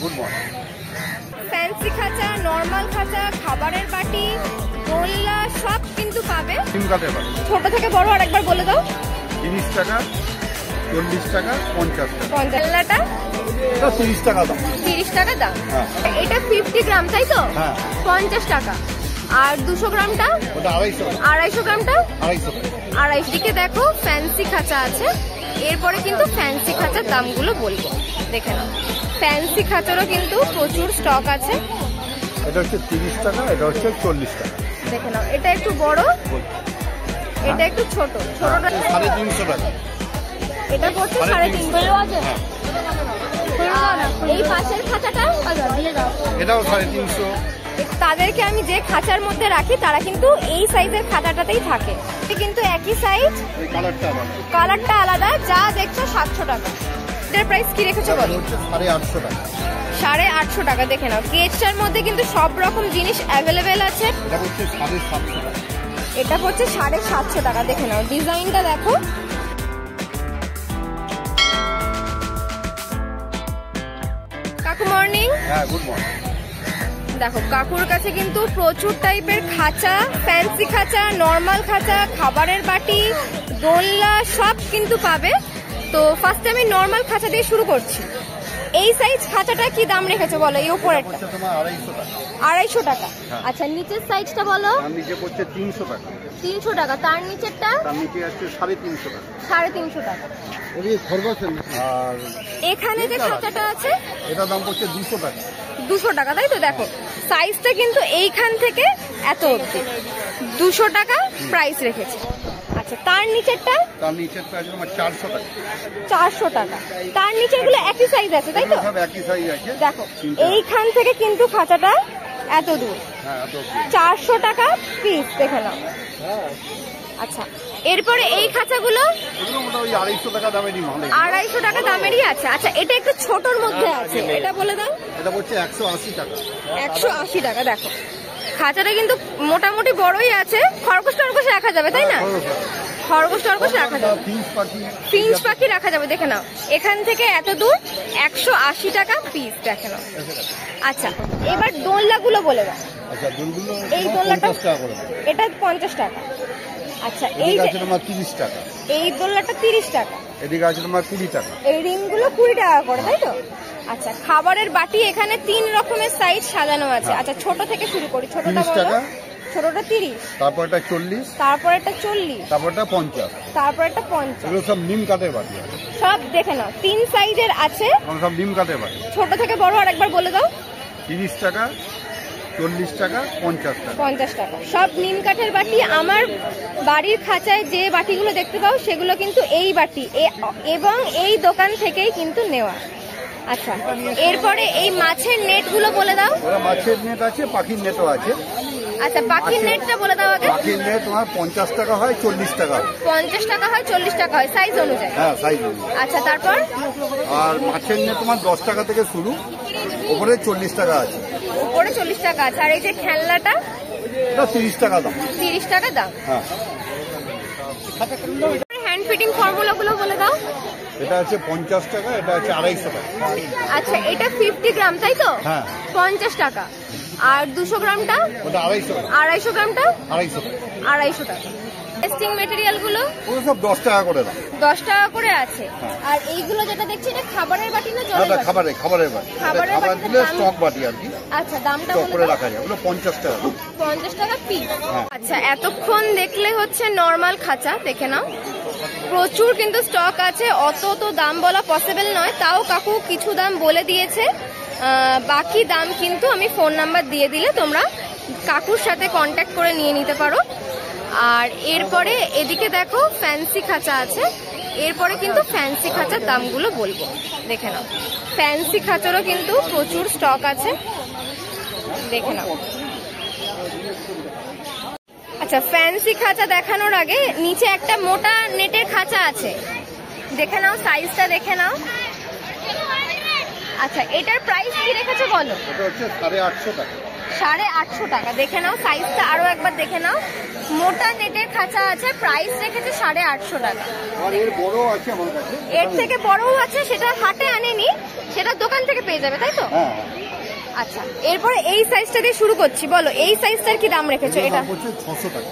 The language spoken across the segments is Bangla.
Good morning. ফ্যান্সি খাঁচা, নরমাল খাঁচা, খাবারের বাটি, গোল্লা সব কিন্তু পাবে। ছোট থেকে বড় আরেকবার বলে দাও। 30 টাকা, 40 টাকা, 50 টাকা। গোল্লাটা 30 টাকা দাম। 30 টাকা দাম। এটা 50 গ্রাম তাই তো? 50 টাকা। আর 200 গ্রামটা? ওটা 250। 250 গ্রামটা? 250 টাকা। 250 দিকে দেখো ফ্যান্সি খাঁচা আছে। এরপরে কিন্তু ফ্যান্সি খাঁচার দামগুলো বলবো, দেখে নাও। ফ্যান্সি খাঁচারও কিন্তু প্রচুর স্টক আছে। এটা হচ্ছে 30 টাকা, এটা হচ্ছে 40 টাকা। দেখে নাও, এটা একটু বড়, এটা একটু ছোট। ছোটটা 350 টাকা। এটা পড়ছে 350। আর এই পাশের খাঁচাটা এটাও 350। তাদেরকে আমি যে খাঁচার মধ্যে রাখি তারা কিন্তু এই সাইজের খাঁচাটাতেই থাকে। কিন্তু একই সাইজ, কালারটা আলাদা। যা দেখছো 700 টাকা। এটার প্রাইস কি রেখেছো বলো? 850 টাকা। 850 টাকা। দেখে নাও, কেচটার মধ্যে কিন্তু সব রকম জিনিস অ্যাভেলেবেল আছে। এটা হচ্ছে 750 টাকা। এটা হচ্ছে 750 টাকা। দেখে নাও, ডিজাইনটা দেখো। কাকু মর্নিং। হ্যাঁ, গুড মর্নিং। দেখো, কাকুর কাছে কিন্তু প্রচুর টাইপের খাঁচা, ফ্যান্সি খাঁচা, নরমাল খাঁচা, খাবারের বাটি, দোলনা সব কিন্তু পাবে। তো ফার্স্টে আমি নরমাল খাঁচা দিয়ে শুরু করছি। এই সাইজ খাঁচাটা কি দাম রেখেছো বলো? এই উপরেরটা 250 টাকা। আচ্ছা, নিচের সাইজটা বলো? নিচে পড়ছে 300 টাকা। 300 টাকা। তার নিচেরটা? তার নিচে আছে 350 টাকা। 350 টাকা। আর এখানে যে খাঁচাটা আছে এটা দাম পড়ছে 200 টাকা। 200 টাকা তাই তো? দেখো, সাইজটা কিন্তু এইখান থেকে এত অবধি 200 টাকা প্রাইস রেখেছে। আচ্ছা, তার নিচেরটা? তার নিচেরটা আছে তোমার 400 টাকা। 400 টাকা। তার নিচের গুলো একই সাইজ আছে তাই তো? সব একই সাইজ আছে। দেখো, এইখান থেকে কিন্তু খাঁচাটা এত দূর। 400 টাকা পিস। দেখে নাও। আচ্ছা, এরপরে এই খাঁচাগুলো এগুলো মোটামুটি 250 টাকা দামেরই মাল। 250 টাকা দামেরই আছে। আচ্ছা, এটা একটু ছোটর মধ্যে আছে, এটা বলে দাও। এটা পড়ছে 180 টাকা। 180 টাকা। দেখো, খাঁচাটা কিন্তু মোটামুটি বড়ই আছে। খরগোশ টরগোশ রাখা যাবে তাই না? খরগোশ টরগোশ রাখা যাবে, ফিঞ্চ পাখি রাখা যাবে। দেখে নাও, এখান থেকে এত দূর 180 টাকা পিস। দেখে নাও। আচ্ছা, এবার দোলনাগুলো বলে দাও। এই দোলনাটা এটা 50 টাকা। আচ্ছা, এই তোমার 30 টাকা। এই দোলনাটা 30 টাকা। এদিকে আছে তোমার 20 টাকা। এই রিংগুলো 20 টাকা করে তাই তো? আচ্ছা, খাবারের বাটি এখানে 3 রকমের সাইজ সাজানো আছে। আচ্ছা, ছোট থেকে শুরু করি। ছোটটা বলো। ছোটটা 30, তারপর এটা 40, তারপর এটা 40, তারপর এটা 50, তারপর এটা 50। এগুলো সব নিম কাঠের বাটি আছে। সব দেখে নাও, 3 সাইজের আছে। সব নিম কাঠের বাটি। ছোট থেকে বড় আরেকবার বলে দাও। 30 টাকা, 40 টাকা, 50 টাকা। 50 টাকা। সব নিম কাঠের বাটি। আমার বাড়ির খাঁচায় যে বাটিগুলো দেখতে পাও সেগুলো কিন্তু এই বাটি এবং এই দোকান থেকেই কিন্তু নেওয়া। আচ্ছা, এরপরে এই মাছের নেটগুলো বলে দাও। মাছের নেট আছে, পাখির নেটও আছে। আচ্ছা, পাখির নেটটা বলে দাও আগে। পাখির নেট তোমার 50 টাকা হয়, 40 টাকা হয়। 50 টাকা হয়, 40 টাকা হয়, সাইজ অনুযায়ী। হ্যাঁ, সাইজ অনুযায়ী। আচ্ছা, তারপর? আর মাছের নেট তোমার 10 টাকা থেকে শুরু, উপরে 40 টাকা আছে। উপরে 40 টাকা আছে। আর এই যে খেলনাটা? এটা 30 টাকা দাম। 30 টাকা দাম। হ্যাঁ। হ্যান্ড ফিটিং ফর্মুলাগুলো বলে দাও। এটা আছে 50 টাকা, এটা আছে 250 টাকা। আচ্ছা, এটা 50 গ্রাম তাই তো? হ্যাঁ। 50 টাকা। আর 200 গ্রামটা? ওটা 250 টাকা। 250 গ্রামটা? 250 টাকা। 250 টাকা। টেস্টিং ম্যাটেরিয়াল গুলো? ওগুলো সব 10 টাকা করে দাম। 10 টাকা করে আছে। আর এইগুলো যেটা দেখছি এটা খাবারের বাটি না জলের বাটি? খাবারের বাটি। খাবার দিলে স্টক বাটি আর কি। আচ্ছা, দামটা স্টক করে রাখা যায়। ওগুলো 50 টাকা। 50 টাকা পিস। আচ্ছা, এতক্ষণ দেখলে হচ্ছে নরমাল খাঁচা। দেখে নাও, প্রচুর কিন্তু স্টক আছে। অত তো দাম বলা পসিবল নয়, তাও কাকু কিছু দাম বলে দিয়েছে। বাকি দাম কিন্তু আমি ফোন নাম্বার দিয়ে দিলে তোমরা কাকুর সাথে কন্ট্যাক্ট করে নিয়ে নিতে পারো। আর এরপরে এদিকে দেখো ফ্যান্সি খাঁচা আছে। এরপরে কিন্তু ফ্যান্সি খাঁচার দামগুলো বলবো, দেখে নাও। ফ্যান্সি খাঁচারও কিন্তু প্রচুর স্টক আছে, দেখে নাও। আচ্ছা, ফ্যান্সি খাঁচা দেখানোর আগে নিচে একটা মোটা নেটের খাঁচা আছে, দেখে নাও, সাইজটা দেখে নাও। আচ্ছা, এটার প্রাইস কি রেখেছো বলো? এটা হচ্ছে 850 টাকা। 850 টাকা। দেখে নাও সাইজটা আরো একবার দেখে নাও। মোটা নেটের খাঁচা আছে, প্রাইস রেখেছে 850 টাকা। আর এর বড় আছে আমার কাছে, এর থেকে বড়ও আছে, সেটা হাটে আনেনি, সেটা দোকান থেকে পেয়ে যাবে, তাই তো? হ্যাঁ। আচ্ছা, এরপরে এই সাইজটা দিয়ে শুরু করছি। বলো এই সাইজটার কি দাম রেখেছো? এটা হচ্ছে 600 টাকা।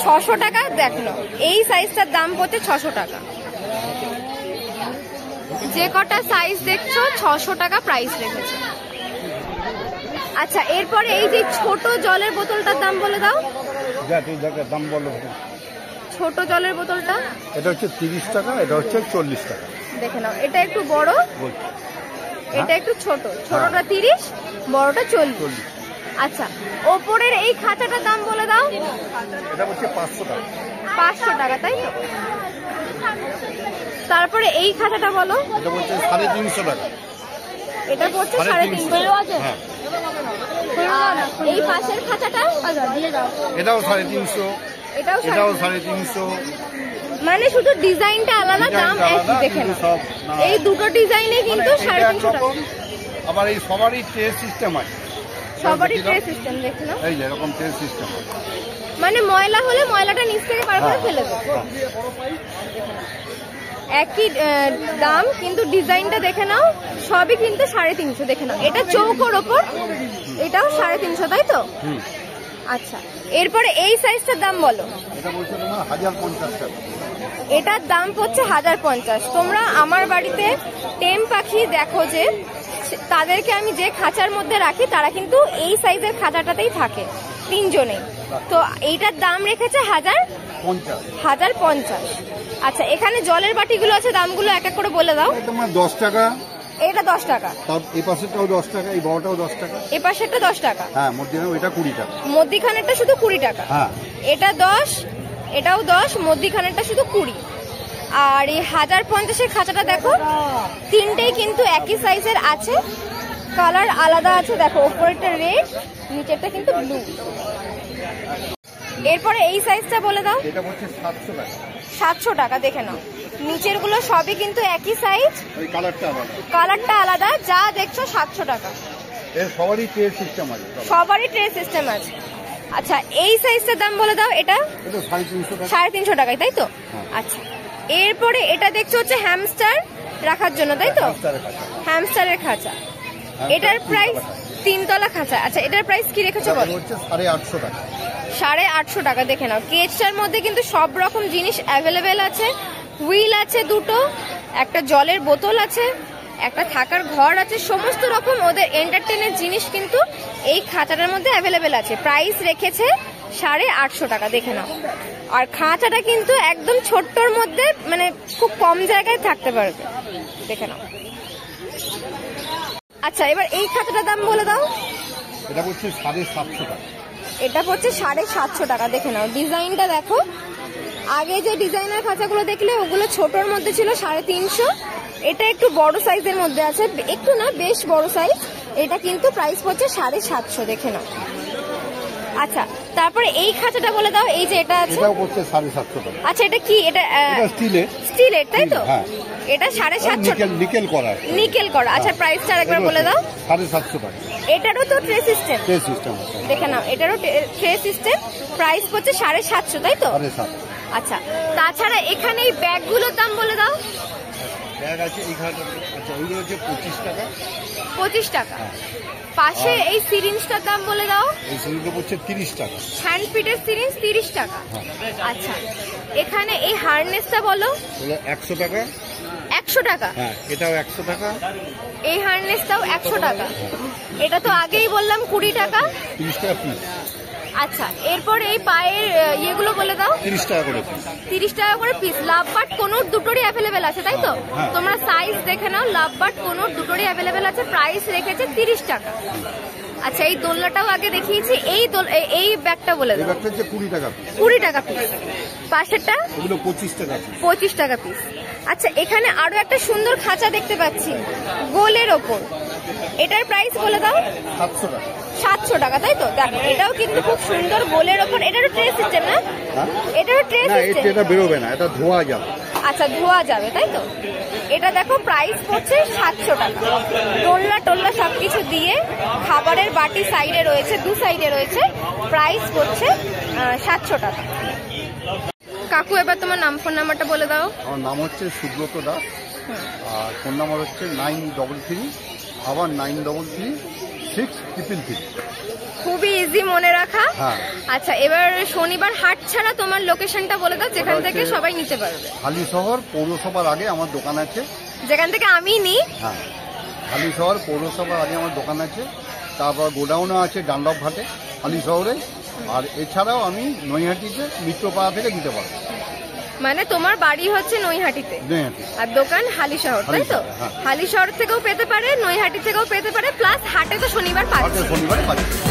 600 টাকা। দেখো এই সাইজটার দাম পড়ছে 600 টাকা। যে কটা সাইজ দেখছো 600 টাকা প্রাইস রেখেছে। আচ্ছা, এরপরে এই যে ছোট জলের বোতলটার দাম বলে দাও। দাম বলো। ছোট জলের বোতলটা এটা হচ্ছে 30 টাকা, এটা হচ্ছে 40 টাকা। দেখে নাও, এটা একটু বড়, এটা একটু ছোট। ছোটটা 30, বড়টা 40। আচ্ছা, ওপরের এই খাঁচাটার দাম বলে দাও। এটা হচ্ছে 500 টাকা। 500 টাকা, তাই তো? তারপরে এই খাঁচাটা বলো। এটা হচ্ছে 350 টাকা। এটা পড়ছে 350। হ্যাঁ। আর এই পাশের খাঁচাটা এটাও 350, এটাও এটাও 350। মানে শুধু ডিজাইনটা আলাদা, দাম একই। দেখে নাও, এই দুটো ডিজাইনে কিন্তু 350 টাকা। আবার এই সবারই ট্রে সিস্টেম আছে, সবারই ট্রে সিস্টেম। দেখে নাও, এই যে এরকম ট্রে সিস্টেম। মানে ময়লা হলে ময়লাটা নিচ থেকে বার করে ফেলে দেবে। একই দাম, কিন্তু ডিজাইনটা দেখে নাও, সবই কিন্তু 350। দেখে নাও, এটা চৌকোর ওপর, এটাও 350, তাই তো? আচ্ছা, এরপরে এই সাইজটার দাম বলো। এটা বলছে তোমার 1050 টাকা। এটার দাম পড়ছে 1050। তোমরা আমার বাড়িতে টেম পাখি দেখো, যে তাদেরকে আমি যে খাঁচার মধ্যে রাখি তারা কিন্তু এই সাইজের খাঁচাটাতেই থাকে, 3 জনে। তো এইটার দাম রেখেছে 1050। আচ্ছা, এখানে জলের বাটিগুলো আছে, দামগুলো এক এক করে বলে দাও। তোমার 10 টাকা। এটা 10 টাকা। এই পাশেরটাও 10 টাকা, এই বড়টাও 10 টাকা। এ পাশেরটা 10 টাকা। হ্যাঁ, মধ্যখানে এটা 20 টাকা। মধ্যখানেরটা শুধু 20 টাকা। হ্যাঁ, এটা 10, এটাও 10, মধ্যখানেরটা শুধু 20। আর এই 1050-এর খাঁচাটা দেখো, তিনটেই কিন্তু একই সাইজের আছে, কালার আলাদা আছে। দেখো, উপরেরটা রেড, নিচেরটা কিন্তু ব্লু। এরপরে এই সাইজটা বলে দাও। এটা হচ্ছে 700 টাকা। 700 টাকা। দেখে নাও, নিচের গুলো সবই কিন্তু একই সাইজ, এই কালারটা আলাদা, কালারটা আলাদা। যা দেখছো 700 টাকা। এর সবারই ট্রে সিস্টেম আছে, সবারই ট্রে সিস্টেম আছে। আচ্ছা, এই সাইজটার দাম বলে দাও। এটা 350 টাকা। 350 টাকায়, তাই তো? আচ্ছা, এরপরে এটা দেখছো হচ্ছে হ্যামস্টার রাখার জন্য, তাই তো? হ্যামস্টারের খাঁচা। এটার প্রাইস 3 তলা খাঁচা। আচ্ছা, এটার প্রাইস কি রেখেছো বলো? হচ্ছে 850 টাকা। 850 টাকা। দেখে নাও, কেজটার মধ্যে কিন্তু সব রকম জিনিস অ্যাভেলেবেল আছে। হুইল আছে দুটো, একটা জলের বোতল আছে, একটা থাকার ঘর আছে, সমস্ত রকম ওদের এন্টারটেনের জিনিস কিন্তু এই খাঁচাটার মধ্যে অ্যাভেলেবেল আছে। প্রাইস রেখেছে 850 টাকা। দেখে নাও, আর খাঁচাটা কিন্তু একদম ছোট্টর মধ্যে, মানে খুব কম জায়গায় থাকতে পারবে। দেখে নাও। আচ্ছা, এবার এই খাঁচাটার দাম বলে দাও। এটা হচ্ছে 750 টাকা। এটা পড়ছে 750 টাকা। দেখে নাও, ডিজাইনটা দেখো। আগে যে ডিজাইনার খাঁচাগুলো দেখলে ওগুলো ছোটর মধ্যে ছিল 350, এটা একটু বড় সাইজের মধ্যে আছে, একটু না বেশ বড় সাইজ। এটা কিন্তু প্রাইস পড়ছে 750। দেখে নাও। আচ্ছা, তারপরে এই খাঁচাটা বলে দাও। এই যে এটা আছে, এটাও পড়ছে 750 টাকা। আচ্ছা, এটা কি? এটা স্টিলের, তাই তো? হ্যাঁ, এটা 750। নিকেল করা। নিকেল করা। আচ্ছা, প্রাইসটা আরেকবার বলে দাও। 750 টাকা। এটারও তো ট্রে সিস্টেম। আছে। দেখে নাও, এটারও ট্রে সিস্টেম। প্রাইস পড়ছে 750, তাই তো? 750। আচ্ছা, তাছাড়া এখানে এই ব্যাগগুলোর দাম বলে দাও। ব্যাগ আছে এখানে। আচ্ছা, ওইগুলো হচ্ছে 25 টাকা। 25 টাকা। পাশে এই সিরিঞ্জটার দাম বলে দাও। এই সিরিঞ্জটা হচ্ছে 30 টাকা। হ্যান্ড ফিটের সিরিঞ্জ 30 টাকা। আচ্ছা, এখানে এই হারনেসটা বলো। 100 টাকা। 100 টাকা। হ্যাঁ, এটাও 100 টাকা। এই হারনেসটাও 100 টাকা। এটা তো আগেই বললাম 20 টাকা। 30 টাকা পিস। আচ্ছা, এরপর এই পায়ের ইয়েগুলো বলে দাও। 30 টাকা করে পিস। 30 টাকা করে পিস। লাভ বাট কোনোর দুটোরই অ্যাভেলেবেল আছে, তাই তো? হ্যাঁ। তোমরা সাইজ দেখে নাও, লাভ বাট কোনোর দুটোরই অ্যাভেলেবেল আছে। প্রাইস রেখেছে 30 টাকা। আচ্ছা, এই দোলনাটাও আগে দেখিয়েছি। এই ব্যাগটা বলে দাও। এই ব্যাগটা হচ্ছে 20 টাকা পিস। 20 টাকা পিস। পাশেরটা এগুলো 25 টাকা পিস। 25 টাকা পিস। আচ্ছা, এখানে আরো একটা সুন্দর খাঁচা দেখতে পাচ্ছি গোলের ওপর। এটার প্রাইস বলে দাও। 700 টাকা। 700 টাকা, তাই তো? দেখো, এটাও কিন্তু খুব সুন্দর গোলের ওপর। এটারও ট্রে সিস্টেম না? এটারও ট্রে না, সিস্টেম। এটা বেরোবে না, এটা ধোয়া যাবে। আচ্ছা, ধোয়া যাবে তাই তো? এটা দেখো প্রাইস পড়ছে 700 টাকা। টোল্লা টোল্লা সবকিছু দিয়ে, খাবারের বাটি সাইডে রয়েছে, দু সাইডে রয়েছে, প্রাইস পড়ছে 700 টাকা। কাকু এবার তোমার নাম ফোন নাম্বারটা বলে দাও। আমার নাম হচ্ছে সুব্রত দাস, আর ফোন নাম্বার হচ্ছে 933 আবার 933 খুবই ইজি মনে রাখা। হ্যাঁ। আচ্ছা, এবার শনিবার হাট ছাড়া তোমার লোকেশনটা বলে দাও, যেখান থেকে সবাই নিতে পারবে। হালিশহর পৌরসভার আগে আমার দোকান আছে। যেখান থেকে আমি নিই। হ্যাঁ, হালিশহর পৌরসভার আগে আমার দোকান আছে। তারপর গোডাউনও আছে ডান্ডব ঘাটে হালিশহরে। আর এছাড়াও আমি নৈহাটিতে মিত্রপাড়া থেকে দিতে পারবো। মানে তোমার বাড়ি হচ্ছে নৈহাটিতে, আর দোকান হালিশহর, তাই তো? হ্যাঁ। হালিশহর থেকেও পেতে পারে, নৈহাটি থেকেও পেতে পারে, প্লাস হাটে তো শনিবার পাচ্ছে। শনিবারে পাচ্ছি।